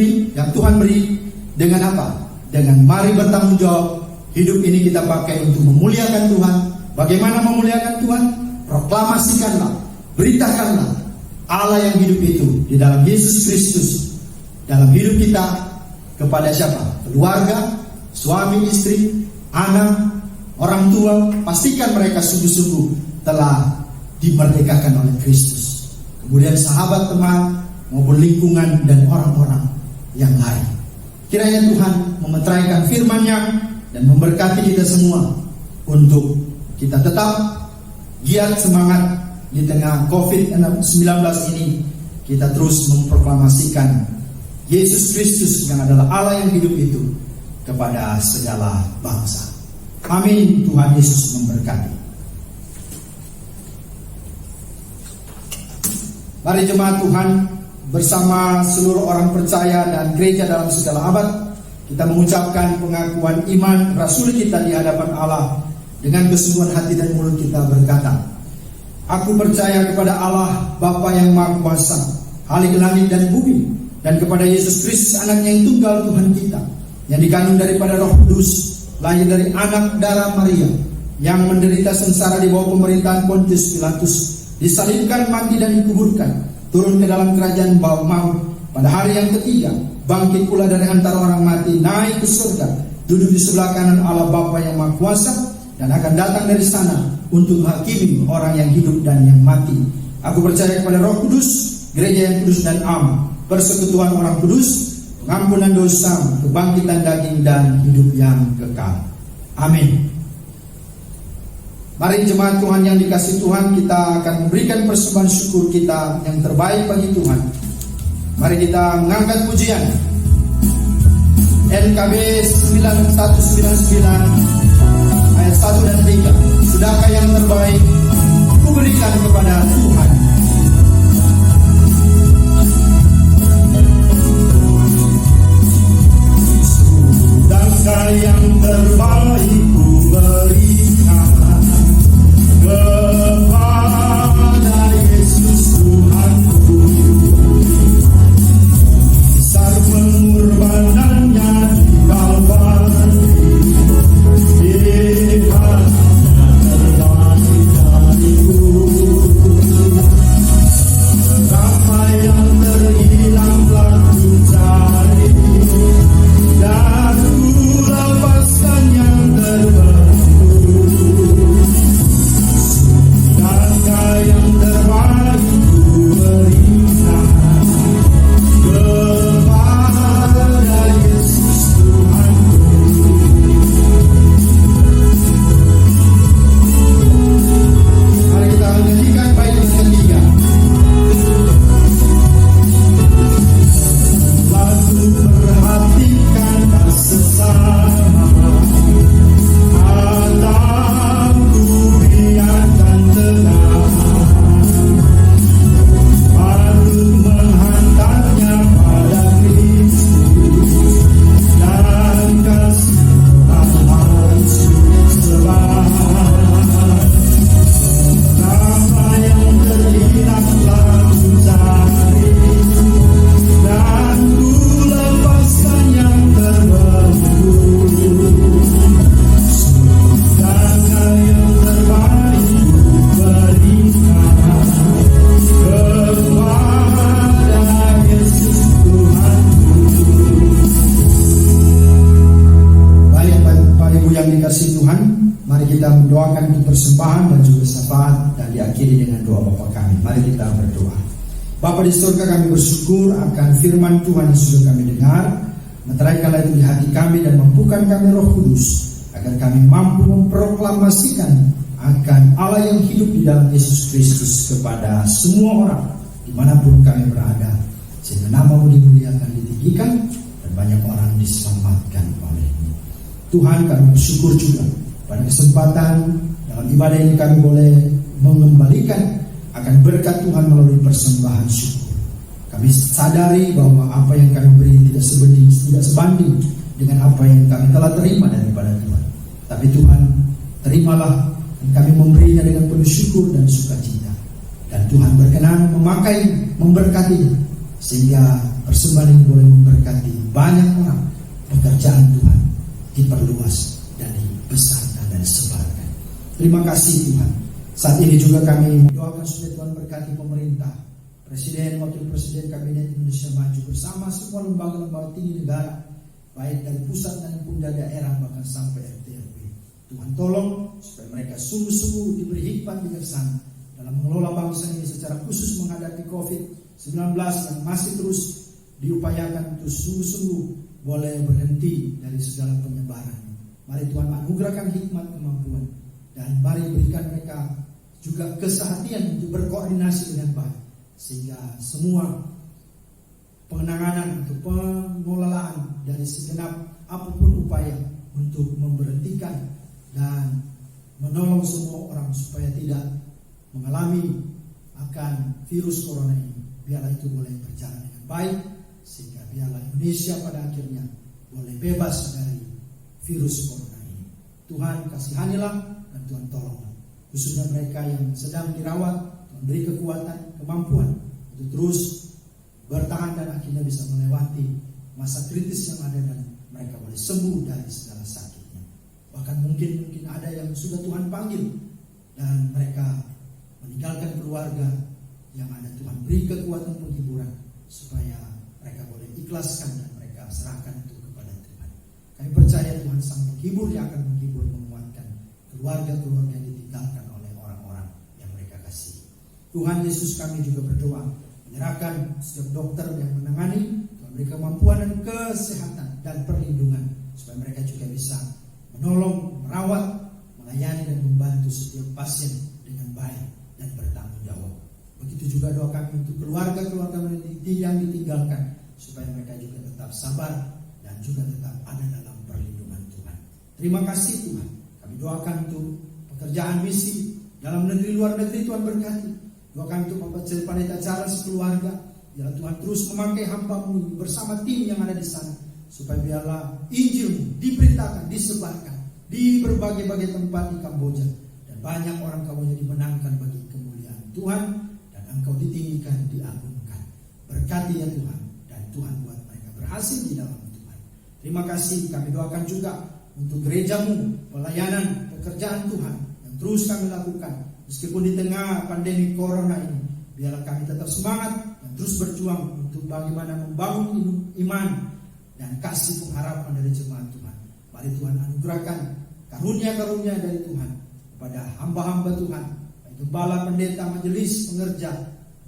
S1: Tuhan beri. Dengan apa? Dengan mari bertanggung jawab. Hidup ini kita pakai untuk memuliakan Tuhan. Bagaimana memuliakan Tuhan? Proklamasikanlah, beritakanlah Allah yang hidup itu di dalam Yesus Kristus dalam hidup kita kepada siapa? Keluarga, suami, istri, anak, orang tua. Pastikan mereka sungguh-sungguh telah dimerdekakan oleh Kristus. Kemudian sahabat, teman, maupun lingkungan dan orang-orang yang lain. Kiranya Tuhan memeteraikan firman-Nya dan memberkati kita semua untuk kita tetap giat semangat di tengah COVID-19 ini. Kita terus memproklamasikan Yesus Kristus yang adalah Allah yang hidup itu kepada segala bangsa. Amin. Tuhan Yesus memberkati. Mari jemaat Tuhan, bersama seluruh orang percaya dan gereja dalam segala abad, kita mengucapkan pengakuan iman rasul kita di hadapan Allah dengan kesungguhan hati dan mulut kita berkata, aku percaya kepada Allah Bapa yang Maha Kuasa, Khalik langit dan bumi, dan kepada Yesus Kristus anaknya yang tunggal Tuhan kita, yang dikandung daripada Roh Kudus, lahir dari anak darah Maria, yang menderita sengsara di bawah pemerintahan Pontius Pilatus, disalibkan, mati dan dikuburkan, turun ke dalam kerajaan bawah maut, pada hari yang ketiga bangkit pula dari antara orang mati, naik ke surga, duduk di sebelah kanan Allah Bapa yang Maha Kuasa, dan akan datang dari sana untuk menghakimi orang yang hidup dan yang mati. Aku percaya kepada Roh Kudus, gereja yang kudus dan am, persekutuan orang kudus, pengampunan dosa, kebangkitan daging dan hidup yang kekal. Amin. Mari jemaat Tuhan yang dikasihi Tuhan, kita akan memberikan persembahan syukur kita yang terbaik bagi Tuhan. Mari kita mengangkat pujian NKB 9199 ayat 1 dan 3. Sudahkah yang terbaik ku berikan kepada Tuhan? Sudahkah yang terbaik ku berikan kepada Yesus Tuhanku? Besar pengorbanannya di Kalvari, Dia terbaik dariku. Berapa yang terhilang telah ku cari, dan ku lepaskan yang terbelenggu. Sudahkah yang terbaik ku berikan kepada Yesus Tuhanku? Mari kita nyanyikan bait yang ketiga. Lalu perhatikan sesama, atau ku biarkan tenang, baru menghantarnya pada Kristus, dan kasih harus sebar. Berapa yang terhilang telah ku cari, dan ku lepaskan yang terbelenggu. Sudahkah yang terbaik ku berikan kepada Yesus Tuhanku? Baik Bapak Ibu yang dikasihi Tuhan, mari kita mendoakan persembahan dan juga syafaat dan diakhiri dengan doa Bapa kami. Mari kita berdoa. Bapa di surga, kami bersyukur akan firman Tuhan yang sudah kami dengar. Meteraikanlah itu di hati kami dan mampukan kami Roh Kudus, agar kami mampu memproklamasikan akan Allah yang hidup di dalam Yesus Kristus kepada semua orang dimanapun kami berada, sehingga nama-Mu dimuliakan, ditinggikan, dan banyak orang diselamatkan oleh-Mu. Tuhan, kami bersyukur juga pada kesempatan dalam ibadah ini kami boleh mengembalikan akan berkat Tuhan melalui persembahan syukur. Kami sadari bahwa apa yang kami beri tidak sebanding dengan apa yang kami telah terima daripada Tuhan. Tapi Tuhan, terimalah, dan kami memberinya dengan penuh syukur dan sukacita. Dan Tuhan berkenan memberkati, sehingga persembahan ini boleh memberkati banyak orang. Pekerjaan Tuhan diperluas dan dibesarkan dan disebarkan. Terima kasih Tuhan. Saat ini juga kami doakan supaya Tuhan berkati pemerintah, Presiden, Wakil Presiden, Kabinet Indonesia Maju bersama semua lembaga-lembaga tinggi negara, baik dari pusat dan pun dari daerah bahkan sampai RT RW. Tuhan tolong supaya mereka sungguh-sungguh diberi hikmat bijaksana dalam mengelola bangsa ini secara khusus menghadapi COVID-19 yang masih terus diupayakan untuk sungguh-sungguh boleh berhenti dari segala penyebaran. Mari Tuhan anugerahkan hikmat kemampuan, dan mari berikan mereka juga kesehatian untuk berkoordinasi dengan baik, sehingga semua penanganan atau pengelolaan dari segenap apapun upaya untuk memberhentikan dan menolong semua orang supaya tidak mengalami akan virus corona ini, biarlah itu boleh berjalan dengan baik, sehingga biarlah Indonesia pada akhirnya boleh bebas dari virus corona ini. Tuhan kasihanilah dan Tuhan tolonglah, khususnya mereka yang sedang dirawat. Tuhan beri kekuatan, kemampuan untuk terus bertahan dan akhirnya bisa melewati masa kritis yang ada, dan mereka boleh sembuh dari segala sakitnya. Bahkan mungkin ada yang sudah Tuhan panggil dan mereka meninggalkan keluarga yang ada. Tuhan beri kekuatan penghiburan supaya mereka boleh ikhlaskan dan mereka serahkan itu kepada Tuhan. Kami percaya Tuhan sang penghibur yang akan menghibur, menguatkan keluarga-keluarga yang ditinggalkan oleh orang-orang yang mereka kasih. Tuhan Yesus, kami juga berdoa menyerahkan setiap dokter yang menangani, Tuhan beri kemampuan dan kesehatan dan perlindungan supaya mereka juga bisa menolong, merawat, melayani dan membantu setiap pasien dengan baik dan bertanggung jawab. Begitu juga doa kami untuk keluarga-keluarga yang ditinggalkan, supaya mereka juga tetap sabar dan juga tetap ada dalam perlindungan Tuhan. Terima kasih Tuhan. Kami doakan untuk pekerjaan misi dalam negeri, luar negeri, Tuhan berkati. Doakan untuk pendeta acara sekeluarga, biarlah Tuhan terus memakai hamba-Mu bersama tim yang ada di sana, supaya biarlah Injil-Mu diberitakan, disebarkan di berbagai-bagai tempat di Kamboja, dan banyak orang Kamboja dimenangkan bagi kemuliaan Tuhan, dan Engkau ditinggikan, diagungkan. Berkati ya Tuhan, dan Tuhan buat mereka berhasil di dalam Tuhan. Terima kasih. Kami doakan juga untuk gereja-Mu, pelayanan, pekerjaan Tuhan yang terus kami lakukan meskipun di tengah pandemi corona ini. Biarlah kami tetap semangat dan terus berjuang untuk bagaimana membangun iman dan kasih pengharapan dari jemaat Tuhan. Mari Tuhan anugerahkan karunia-karunia dari Tuhan kepada hamba-hamba Tuhan, baik gembala, pendeta, majelis, pengerja,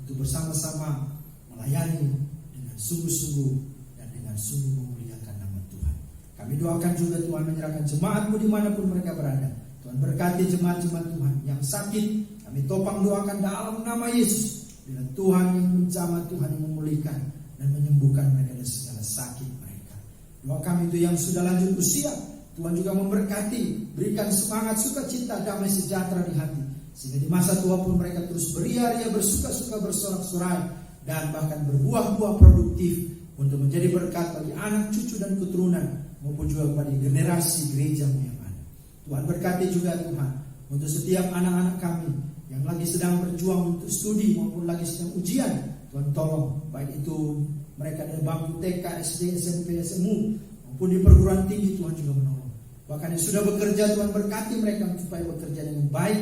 S1: untuk bersama-sama melayani dengan sungguh-sungguh dan dengan sungguh memuliakan nama Tuhan. Kami doakan juga Tuhan menyerahkan jemaat-Mu dimanapun mereka berada. Tuhan berkati jemaat-jemaat Tuhan yang sakit, kami topang doakan dalam nama Yesus. Bila Tuhan yang menjamah, Tuhan yang memulihkan dan menyembuhkan mereka dari segala sakit mereka. Doa kami itu yang sudah lanjut usia, Tuhan juga memberkati, berikan semangat, sukacita, damai sejahtera di hati, sehingga di masa tua pun mereka terus beria-ria, bersuka-suka, bersorak-sorai, dan bahkan berbuah-buah produktif untuk menjadi berkat bagi anak, cucu, dan keturunan, maupun juga kepada generasi gereja-Mu yang ada. Tuhan berkati juga Tuhan untuk setiap anak-anak kami yang lagi sedang berjuang untuk studi maupun lagi sedang ujian. Tuhan tolong, baik itu mereka dari bangku TK, SD, SMP, SMU maupun di perguruan tinggi, Tuhan juga menolong. Bahkan yang sudah bekerja, Tuhan berkati mereka supaya bekerja dengan baik,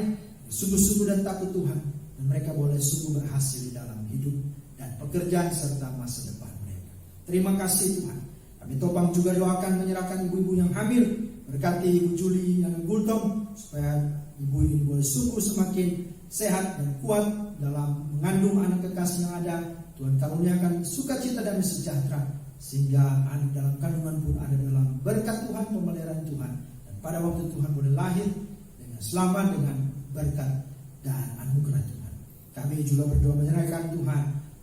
S1: sungguh-sungguh dan takut Tuhan, dan mereka boleh sungguh berhasil di dalam hidup dan pekerjaan serta masa depan mereka. Terima kasih Tuhan. Kami topang juga doakan menyerahkan ibu-ibu yang hamil, berkati Ibu Juli yang Gultom, supaya ibu ini boleh sungguh semakin sehat dan kuat dalam mengandung anak kekasih yang ada. Tuhan karuniakan sukacita dan sejahtera, sehingga anak dalam kandungan pun ada dalam berkat Tuhan, pemeliharaan Tuhan, dan pada waktu Tuhan boleh lahir dengan selamat, dengan berkat dan anugerah Tuhan. Kami juga berdoa menyerahkan Tuhan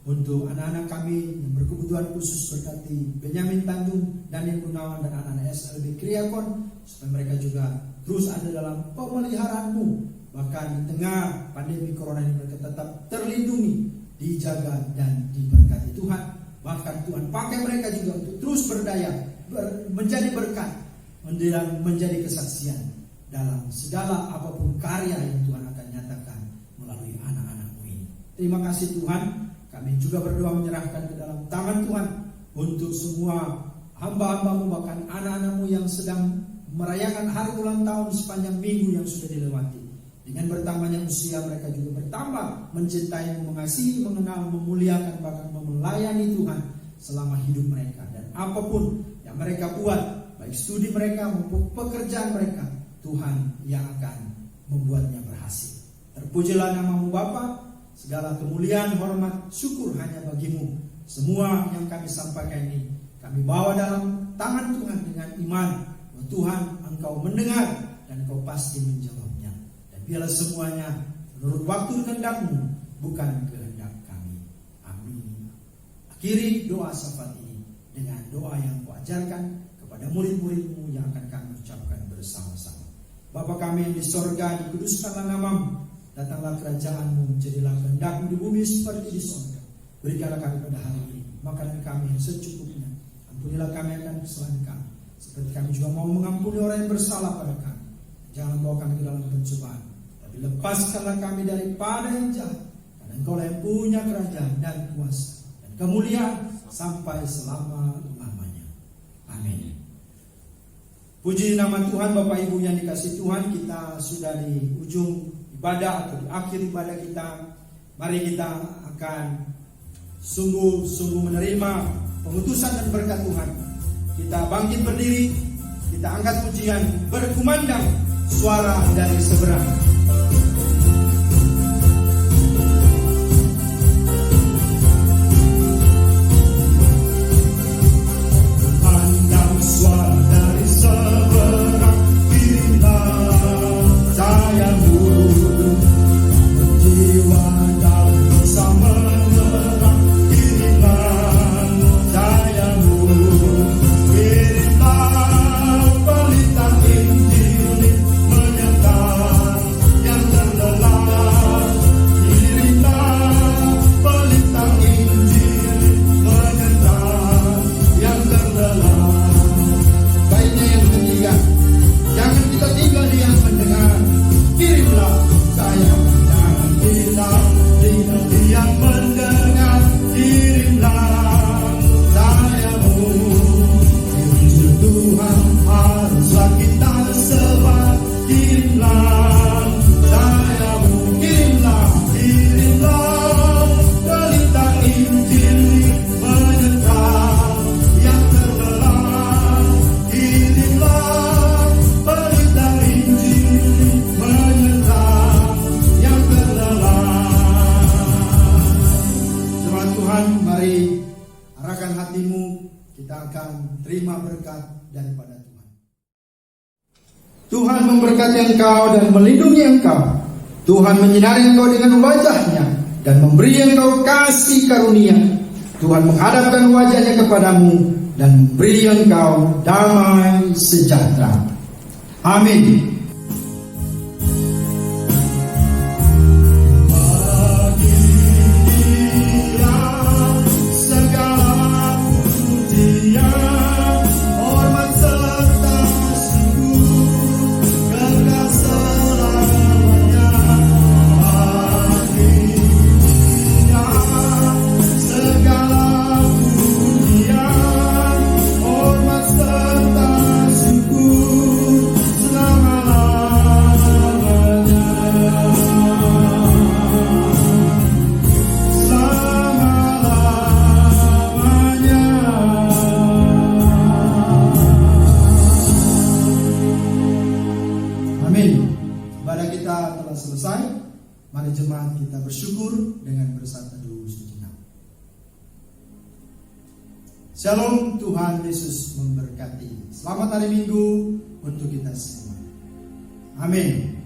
S1: untuk anak-anak kami yang berkebutuhan khusus, berkati Benyamin Tanjung, Daniel Gunawan, dan anak-anak SLB Kriakon, supaya mereka juga terus ada dalam pemeliharaan-Mu. Bahkan di tengah pandemi corona ini mereka tetap terlindungi, dijaga, dan diberkati Tuhan. Bahkan Tuhan pakai mereka juga untuk terus berdaya, menjadi berkat, menjadi kesaksian dalam segala apapun karya yang Tuhan akan nyatakan melalui anak-anak-Mu ini. Terima kasih Tuhan. Kami juga berdoa menyerahkan ke dalam tangan Tuhan untuk semua hamba-hambamu, bahkan anak-anakmu yang sedang merayakan hari ulang tahun sepanjang minggu yang sudah dilewati. Dengan bertambahnya usia, mereka juga bertambah mencintai, mengasihi, mengenal, memuliakan, bahkan melayani Tuhan selama hidup mereka. Dan apapun yang mereka buat, baik studi mereka maupun pekerjaan mereka, Tuhan yang akan membuatnya berhasil. Terpujilah namamu Bapa, segala kemuliaan, hormat, syukur hanya bagimu. Semua yang kami sampaikan ini kami bawa dalam tangan Tuhan dengan iman bahwa Tuhan Engkau mendengar dan Engkau pasti menjawabnya. Dan biarlah semuanya menurut waktu kehendak-Mu, bukan kehendak kami. Amin. Akhiri doa syafaat ini dengan doa yang Kau ajarkan kepada murid-murid-Mu yang akan kami ucapkan bersama-sama. Bapa kami yang di sorga, dikuduskanlah namamu, datanglah kerajaan-Mu, jadilah kehendak-Mu di bumi seperti di sorga. Berikanlah kami pada hari ini makanan kami yang secukupnya. Ampunilah kami akan kesalahan kami, seperti kami juga mau mengampuni orang yang bersalah pada kami. Jangan bawa kami ke dalam pencobaan, tapi lepaskanlah kami daripada yang jahat. Karena Engkau yang punya kerajaan dan kuasa dan kemuliaan sampai selama-lamanya. Amin. Puji nama Tuhan. Bapak Ibu yang dikasihi Tuhan, kita sudah di ujung ibadah atau di akhir ibadah kita. Mari kita akan sungguh-sungguh menerima pengutusan dan berkat Tuhan. Kita bangkit berdiri, kita angkat pujian, berkumandang suara dari seberang. Pandang suara dari seberang, kirimlah cahayamu, jiwa dan bersama menerang, kirimlah cahayamu, kirimlah pelita Injil menyertai yang terlelap, kirimlah pelita Injil menyertai yang terlelap. Baiknya yang ketiga, jangan kita tinggal diam mendengar, kirimlah saya. Jangan kita tinggal diam mendengar, kirimlah sayamu. Injil Tuhan haruslah kita sebar, kirimlah sayamu. Kirimlah pelita Injil menyertai yang terlelap, kirimlah pelita Injil menyertai yang terlelap. Jemaat Tuhan, mari arahkan hatimu, kita akan terima berkat daripada Tuhan. Tuhan memberkati engkau dan melindungi engkau. Tuhan menyinari engkau dengan wajah-Nya dan memberi engkau kasih karunia. Tuhan menghadapkan wajah-Nya kepadamu dan memberi engkau damai sejahtera. Amin. Ibadah kita telah selesai. Mari jemaat kita bersyukur dengan bersatu teduh sejenak. Shalom, Tuhan Yesus memberkati. Selamat hari Minggu untuk kita semua. Amin.